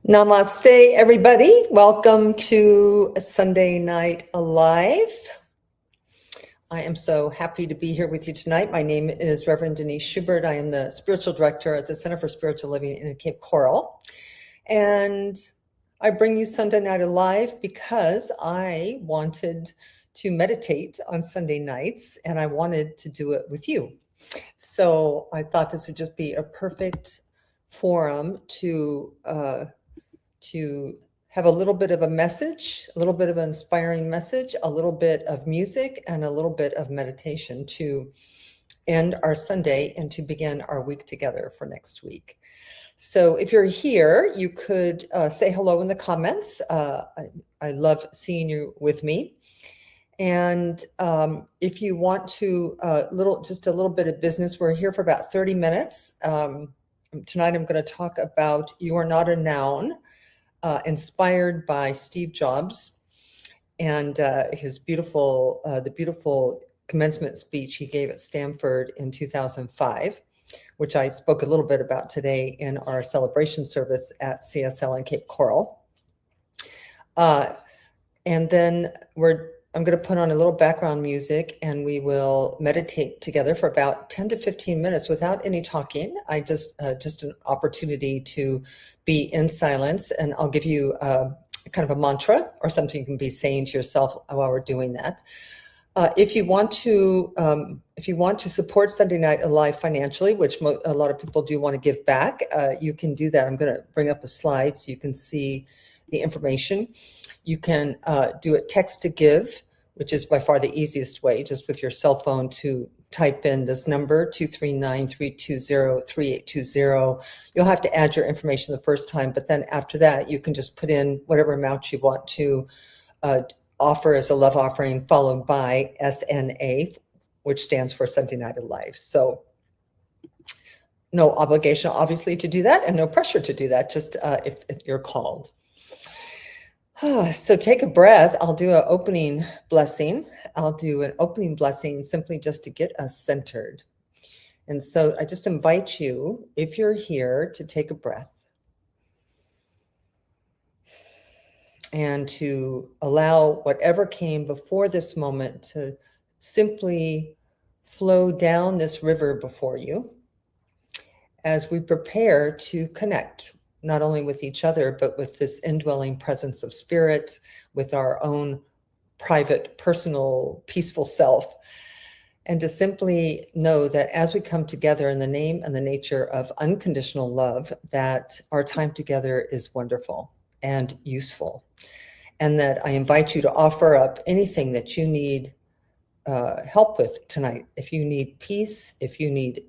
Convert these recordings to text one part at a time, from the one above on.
Namaste, everybody. Welcome to Sunday Night Alive. I am so happy to be here with you tonight. My name is Reverend Denise Schubert. I am the spiritual director at the Center for Spiritual Living in Cape Coral. And I bring you Sunday Night Alive because I wanted to meditate on Sunday nights and I wanted to do it with you. So I thought this would just be a perfect forum to have a little bit of a message, a little bit of an inspiring message, a little bit of music, and a little bit of meditation to end our Sunday and to begin our week together for next week. So if you're here, you could say hello in the comments. I love seeing you with me. And if you want to, just a little bit of business, we're here for about 30 minutes. Tonight I'm going to talk about You Are Not a Noun, inspired by Steve Jobs and his beautiful, the beautiful commencement speech he gave at Stanford in 2005, which I spoke a little bit about today in our celebration service at CSL in Cape Coral. And then I'm going to put on a little background music and we will meditate together for about 10 to 15 minutes without any talking. I just an opportunity to be in silence, and I'll give you kind of a mantra or something you can be saying to yourself while we're doing that. If you want to support Sunday Night Alive financially, which a lot of people do want to give back, you can do that. I'm going to bring up a slide so you can see the information. You can do it text to give, which is by far the easiest way, just with your cell phone to type in this number, 239-320-3820. You'll have to add your information the first time, but then after that, you can just put in whatever amount you want to offer as a love offering, followed by SNA, which stands for Sunday Night Alive. So no obligation, obviously, to do that, and no pressure to do that, just if you're called. So take a breath. I'll do an opening blessing. I'll do an opening blessing simply just to get us centered. And so I just invite you, if you're here, to take a breath and to allow whatever came before this moment to simply flow down this river before you as we prepare to connect, not only with each other, but with this indwelling presence of spirit, with our own private, personal, peaceful self. And to simply know that as we come together in the name and the nature of unconditional love, that our time together is wonderful and useful. And that I invite you to offer up anything that you need help with tonight. If you need peace, if you need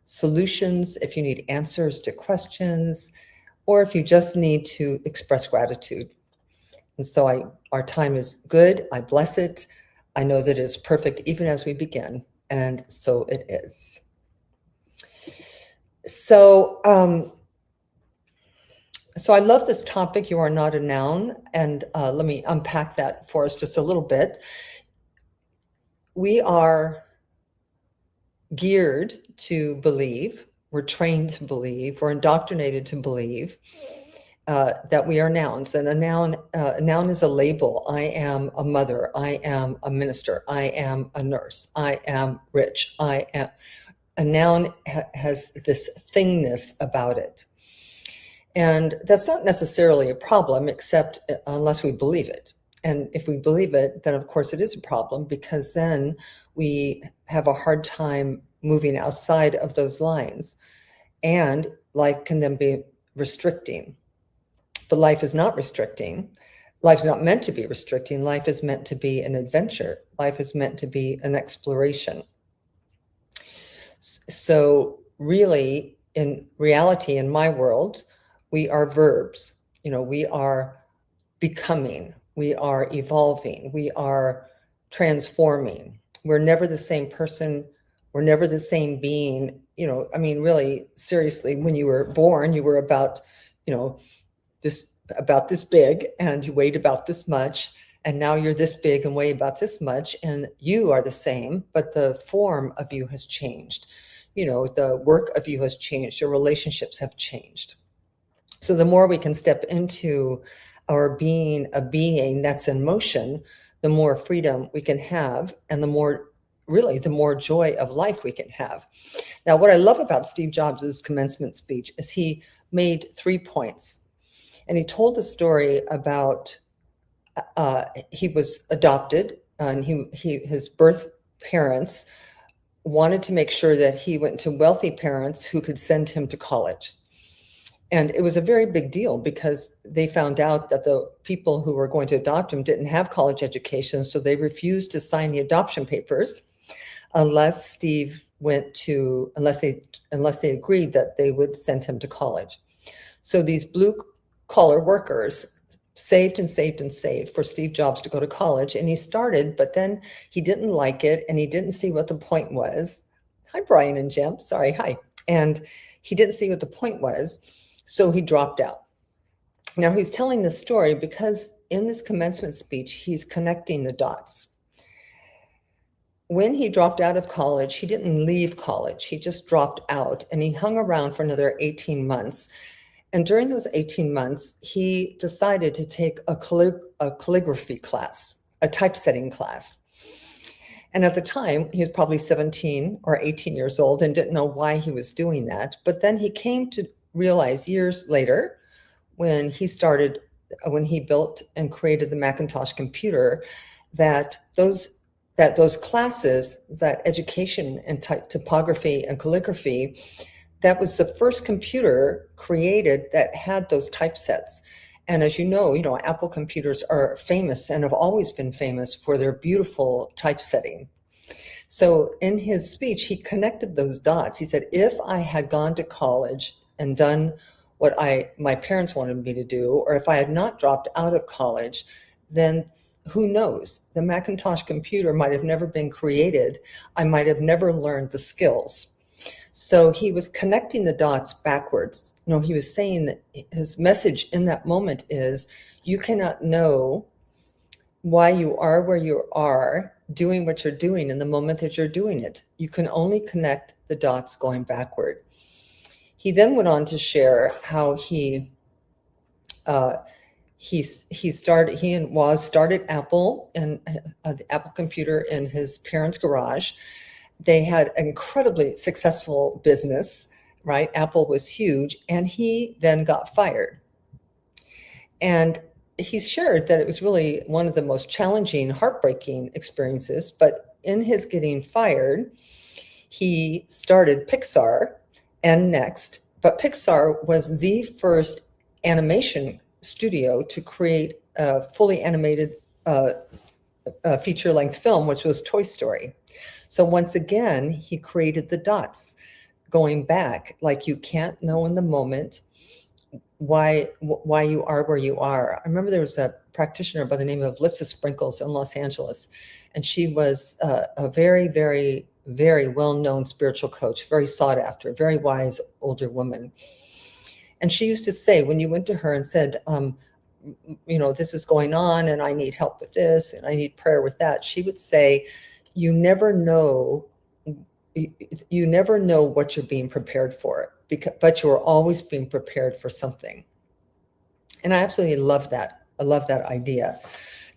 solutions, if you need answers to questions, or if you just need to express gratitude. And so our time is good. I bless it. I know that it is perfect even as we begin. And so it is. So I love this topic, You Are Not a Noun. And let me unpack that for us just a little bit. We are geared to believe, we're trained to believe, we're indoctrinated to believe that we are nouns. And a noun is a label. I am a mother. I am a minister. I am a nurse. I am rich. I am. A noun has this thingness about it. And that's not necessarily a problem, except unless we believe it. And if we believe it, then of course it is a problem, because then we have a hard time moving outside of those lines. And life can then be restricting. But life is not restricting. Life's not meant to be restricting. Life is meant to be an adventure. Life is meant to be an exploration. So really, in reality, in my world, we are verbs. We are becoming. We are evolving. We are transforming. We're never the same person. We're never the same being. Really, seriously, when you were born, you were about this big, and you weighed about this much, and now you're this big and weigh about this much, and you are the same, but the form of you has changed. The work of you has changed. Your relationships have changed. So the more we can step into our being a being that's in motion, the more freedom we can have, and the more joy of life we can have. Now, what I love about Steve Jobs' commencement speech is he made 3 points. And he told the story about he was adopted, and his birth parents wanted to make sure that he went to wealthy parents who could send him to college. And it was a very big deal because they found out that the people who were going to adopt him didn't have college education, so they refused to sign the adoption papers unless unless they agreed that they would send him to college. So these blue collar workers saved and saved and saved for Steve Jobs to go to college, and he started, but then he didn't like it and he didn't see what the point was. Hi, Brian and Jim. Sorry, hi. And he didn't see what the point was, so he dropped out. Now he's telling this story because in this commencement speech, he's connecting the dots. When he dropped out of college, he didn't leave college. He just dropped out, and he hung around for another 18 months. And during those 18 months, he decided to take a calligraphy class, a typesetting class. And at the time, he was probably 17 or 18 years old and didn't know why he was doing that. But then he came to realize years later, when he built and created the Macintosh computer, that those classes, that education in typography and calligraphy, that was the first computer created that had those typesets. And as you know, Apple computers are famous and have always been famous for their beautiful typesetting. So in his speech, he connected those dots. He said, if I had gone to college and done what my parents wanted me to do, or if I had not dropped out of college, then who knows? The Macintosh computer might have never been created. I might have never learned the skills. So he was connecting the dots backwards. He was saying that his message in that moment is, you cannot know why you are where you are doing what you're doing in the moment that you're doing it. You can only connect the dots going backward. He then went on to share how he started Apple and the Apple computer in his parents' garage. They had an incredibly successful business, right? Apple was huge, and he then got fired. And he shared that it was really one of the most challenging, heartbreaking experiences. But in his getting fired, he started Pixar and Next. But Pixar was the first animation studio to create a fully animated feature-length film, which was Toy Story. So once again, he created the dots going back, like you can't know in the moment why you are where you are. I remember there was a practitioner by the name of Lissa Sprinkles in Los Angeles, and she was a very, very, very well-known spiritual coach, very sought after, very wise older woman. And she used to say, when you went to her and said, this is going on and I need help with this and I need prayer with that, she would say, you never know what you're being prepared for, but you're always being prepared for something. And I absolutely love that. I love that idea.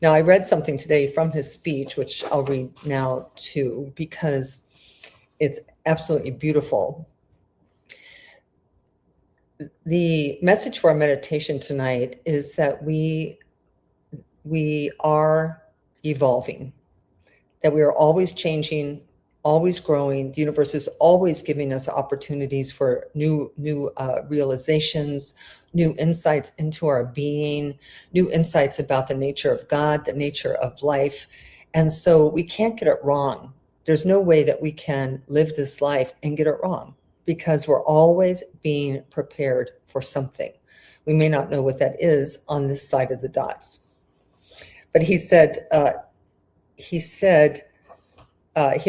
Now, I read something today from his speech, which I'll read now too, because it's absolutely beautiful. The message for our meditation tonight is that we are evolving, that we are always changing, always growing. The universe is always giving us opportunities for new realizations, new insights into our being, new insights about the nature of God, the nature of life. And so we can't get it wrong. There's no way that we can live this life and get it wrong, because we're always being prepared for something. We may not know what that is on this side of the dots. But he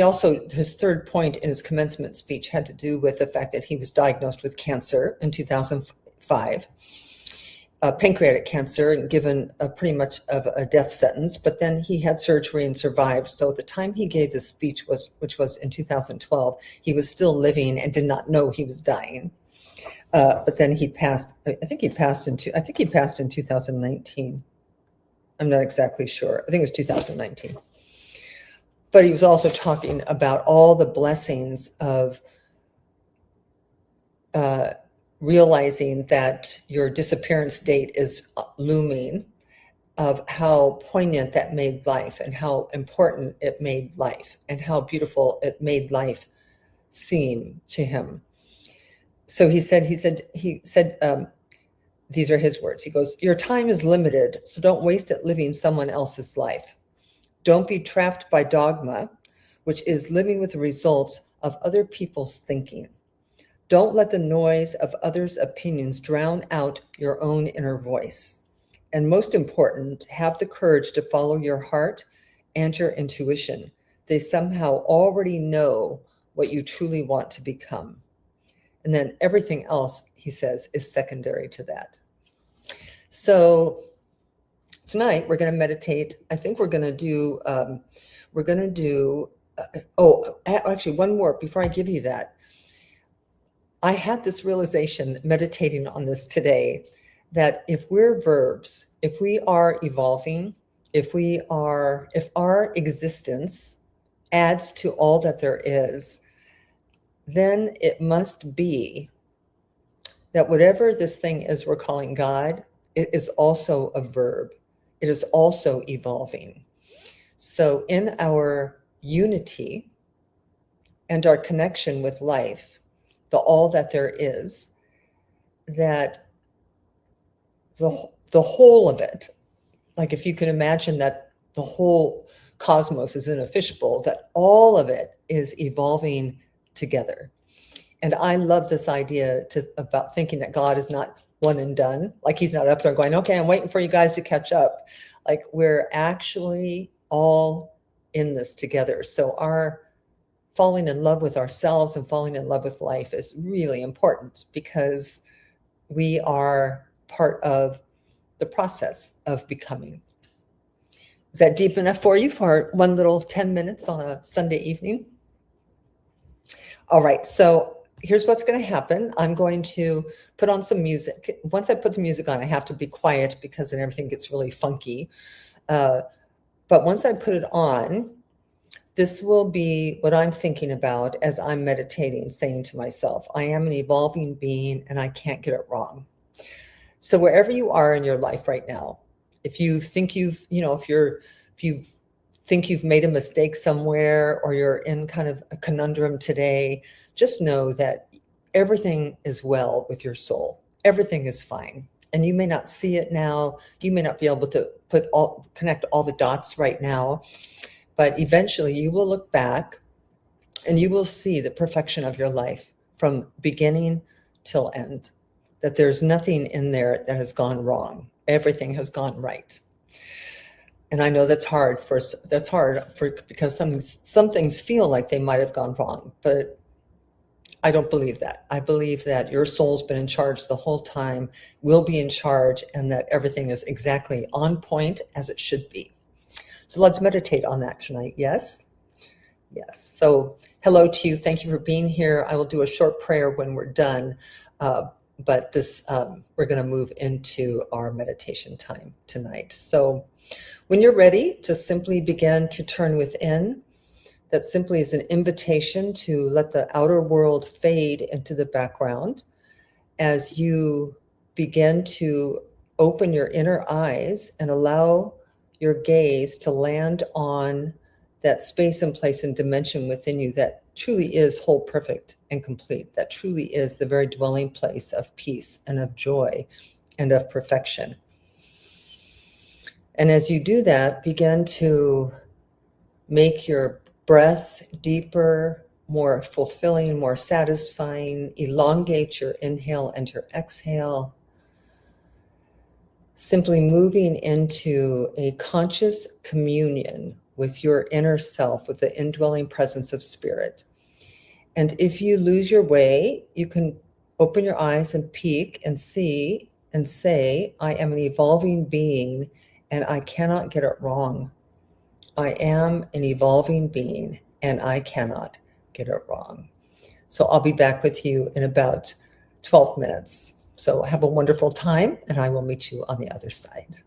also, his third point in his commencement speech had to do with the fact that he was diagnosed with cancer in 2005, pancreatic cancer, and given pretty much of a death sentence. But then he had surgery and survived. So at the time he gave this speech, which was in 2012, he was still living and did not know he was dying. But then he passed. I think he passed in 2019. I'm not exactly sure. I think it was 2019. But he was also talking about all the blessings of realizing that your disappearance date is looming, of how poignant that made life and how important it made life and how beautiful it made life seem to him. So he said, these are his words. He goes, "Your time is limited, so don't waste it living someone else's life. Don't be trapped by dogma, which is living with the results of other people's thinking. Don't let the noise of others' opinions drown out your own inner voice. And most important, have the courage to follow your heart and your intuition. They somehow already know what you truly want to become." And then everything else, he says, is secondary to that. So tonight we're going to meditate. I think we're going to do, actually one more before I give you that. I had this realization meditating on this today, that if we're verbs, if we are evolving, if our existence adds to all that there is, then it must be that whatever this thing is we're calling God, it is also a verb. It is also evolving. So in our unity and our connection with life, the all that there is, that the whole of it, like if you can imagine that the whole cosmos is in a fishbowl, that all of it is evolving together. And I love this idea about thinking that God is not one and done. Like he's not up there going, okay, I'm waiting for you guys to catch up. Like we're actually all in this together. So our falling in love with ourselves and falling in love with life is really important, because we are part of the process of becoming. Is that deep enough for you for one little 10 minutes on a Sunday evening? All right, so here's what's going to happen. I'm going to put on some music. Once I put the music on, I have to be quiet because then everything gets really funky. But once I put it on, this will be what I'm thinking about as I'm meditating, saying to myself, I am an evolving being and I can't get it wrong. So wherever you are in your life right now, if you think if you think you've made a mistake somewhere, or you're in kind of a conundrum today, just know that everything is well with your soul. Everything is fine. And you may not see it now. You may not be able to connect all the dots right now, but eventually you will look back and you will see the perfection of your life from beginning till end, that there's nothing in there that has gone wrong. Everything has gone right. And I know that's hard because some things feel like they might have gone wrong, but I don't believe that. I believe that your soul's been in charge the whole time, will be in charge, and that everything is exactly on point as it should be. So let's meditate on that tonight. Yes? Yes. So hello to you. Thank you for being here. I will do a short prayer when we're done, but we're going to move into our meditation time tonight. So when you're ready to simply begin to turn within, that simply is an invitation to let the outer world fade into the background as you begin to open your inner eyes and allow your gaze to land on that space and place and dimension within you that truly is whole, perfect, and complete, that truly is the very dwelling place of peace and of joy and of perfection. And as you do that, begin to make your breath deeper, more fulfilling, more satisfying. Elongate your inhale and your exhale. Simply moving into a conscious communion with your inner self, with the indwelling presence of spirit. And if you lose your way, you can open your eyes and peek and see and say, I am an evolving being and I cannot get it wrong. I am an evolving being and I cannot get it wrong. So I'll be back with you in about 12 minutes. So have a wonderful time, and I will meet you on the other side.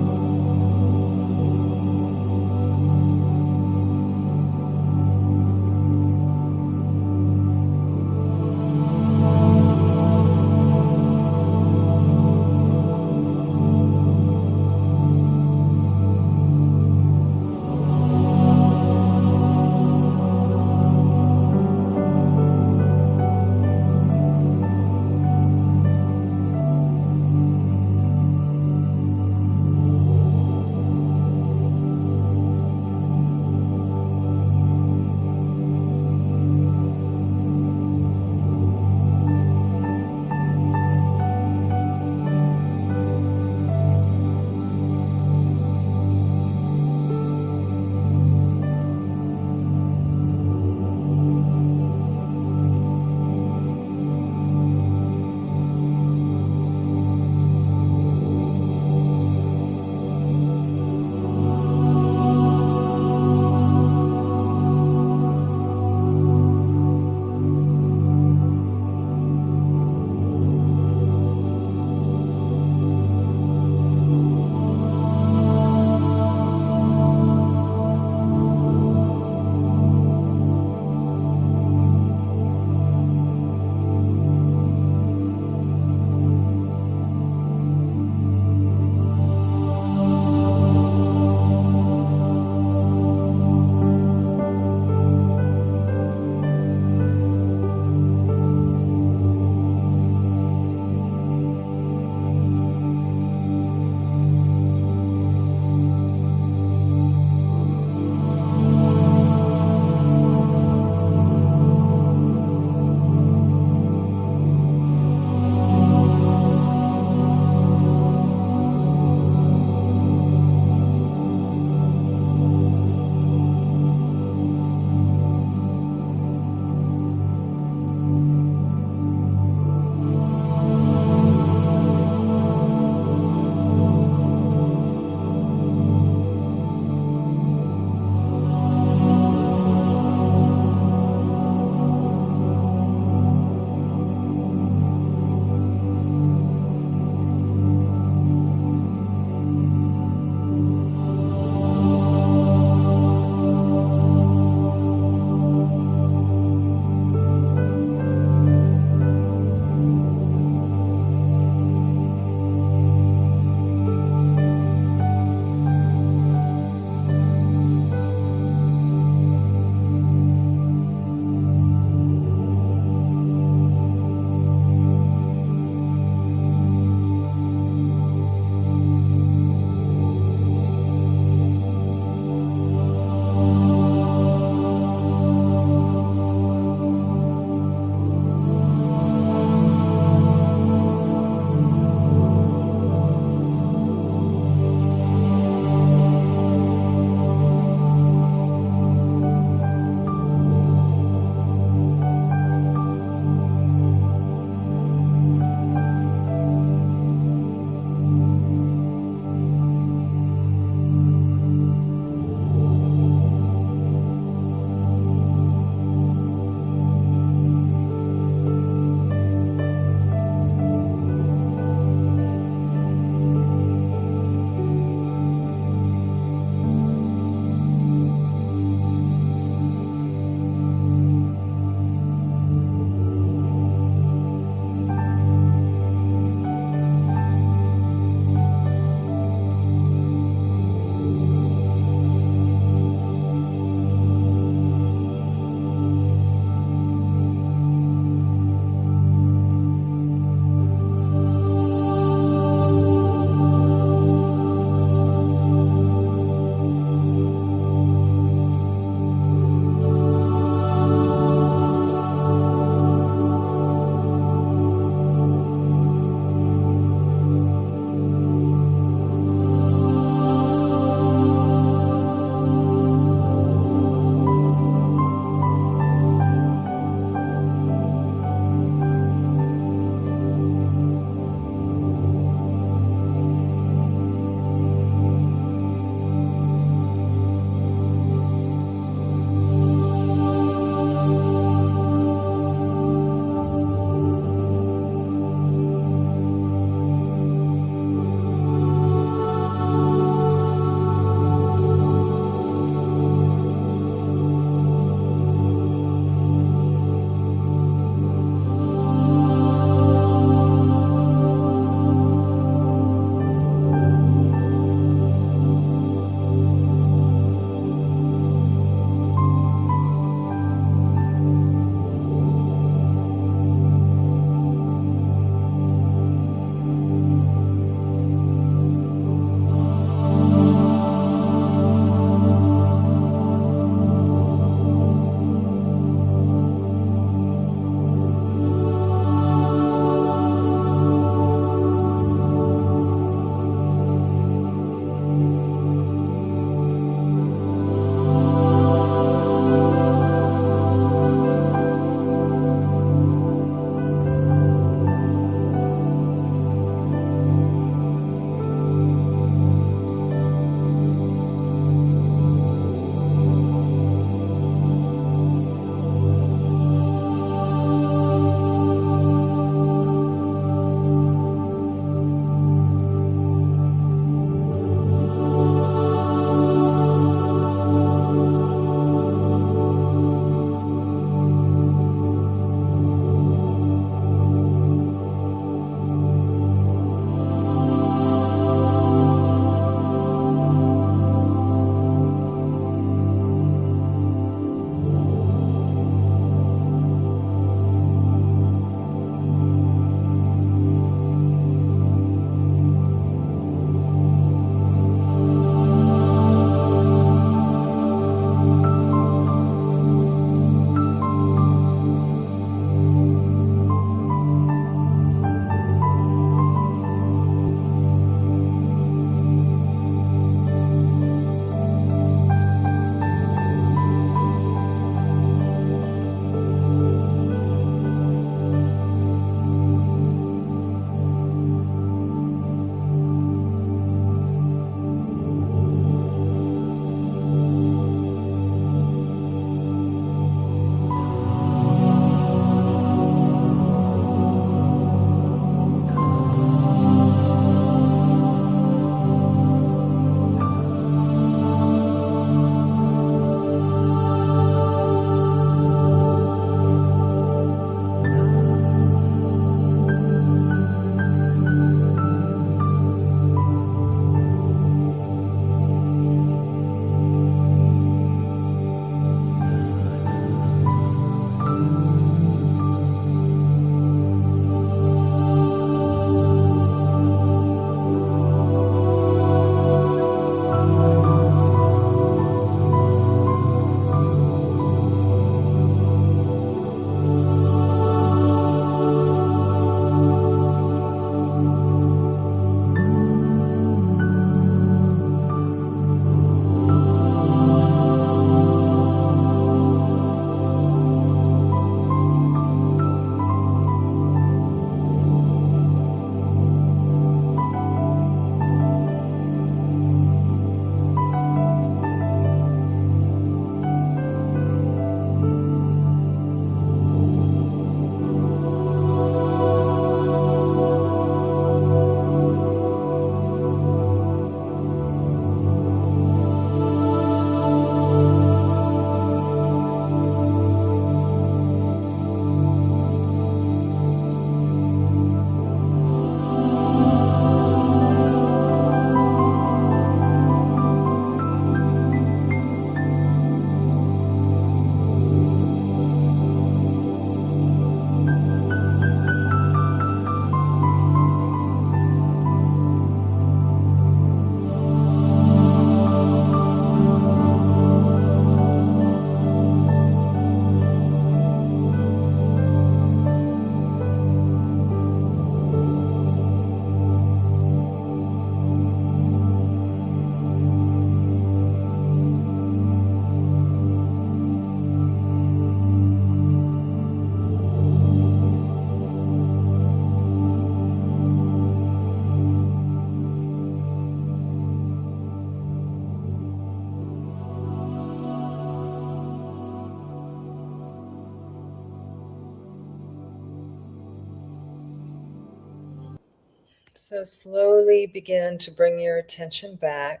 So slowly begin to bring your attention back.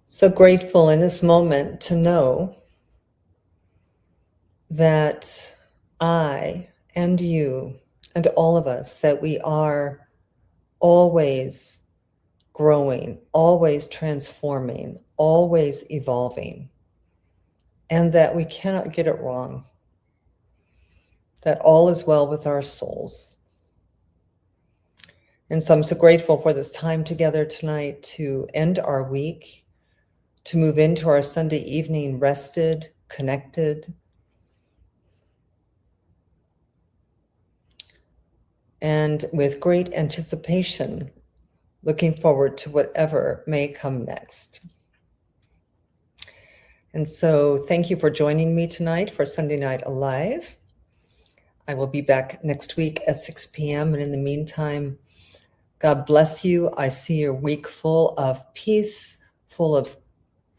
So grateful in this moment to know that I and you and all of us, that we are always growing, always transforming, always evolving, and that we cannot get it wrong, that all is well with our souls. And so I'm so grateful for this time together tonight to end our week, to move into our Sunday evening rested, connected, and with great anticipation, looking forward to whatever may come next. And so thank you for joining me tonight for Sunday Night Alive. I will be back next week at 6 p.m. And in the meantime, God bless you. I see your week full of peace, full of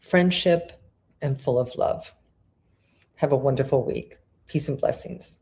friendship, and full of love. Have a wonderful week. Peace and blessings.